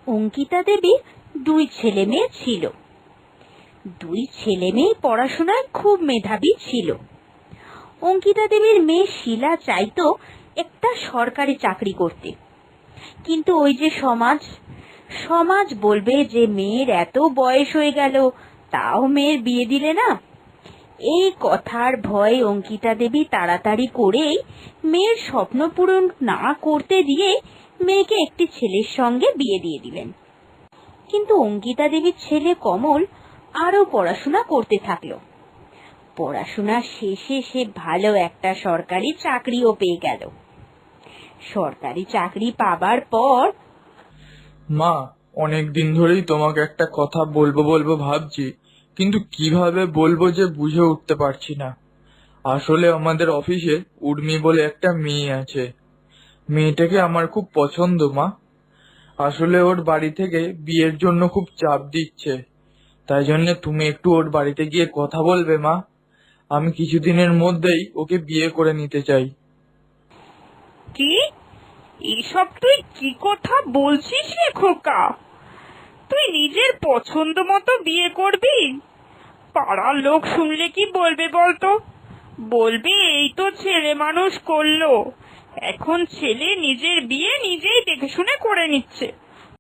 অঙ্কিতা দেবীর দুই ছেলে মেয়ে ছিল। দুই ছেলে মেয়ে পড়াশোনায় খুব মেধাবী ছিল। অঙ্কিতা দেবীর মেয়ে শিলা চাইতো একটা সরকারি চাকরি করতে, কিন্তু ওই যে সমাজ সমাজ বলবে যে মেয়ের এত বয়স হয়ে গেল, তাও মেয়ের বিয়ে দিলে না। এই কথার ভয়ে অঙ্কিতা দেবী তাড়াতাড়ি করেই মেয়ের স্বপ্ন পূরণ না করতে দিয়ে মেয়েকে একটি ছেলের সঙ্গে বিয়ে দিয়ে দিলেন। কিন্তু অঙ্কিতা দেবীর ছেলে কমল আরো পড়াশোনা করতে থাকলো। পড়াশোনা শেষে সে ভালো একটা সরকারি চাকরিও পেয়ে গেল। সরকারি চাকরি পাবার পর মা, অনেক দিন ধরেই তোমাকে একটা কথা বলবো বলবো ভাবছি, কিন্তু কিভাবে বলবো যে বুঝে উঠতে পারছি না। আসলে আমাদের অফিসে উর্মি বলে একটা মেয়ে আছে। মেয়েটাকে আমার খুব পছন্দ মা। আসলে ওর বাড়ি থেকে বিয়ের জন্য খুব চাপ দিচ্ছে, তাই জন্য তুমি একটু ওর বাড়িতে গিয়ে কথা বলবে মা। আমি কিছুদিনের মধ্যেই ওকে বিয়ে করে নিতে চাই। কি? এসব তুই কি কথা বলছিস রে খোকা? তুই নিজের পছন্দ মতো বিয়ে করবি? পাড়ার লোক শুনলে কি বলবে বলতো? বলবি এই তো ছেলে মানুষ করলো, এখন ছেলে নিজের বিয়ে নিজেই দেখে শুনে করে নিচ্ছে।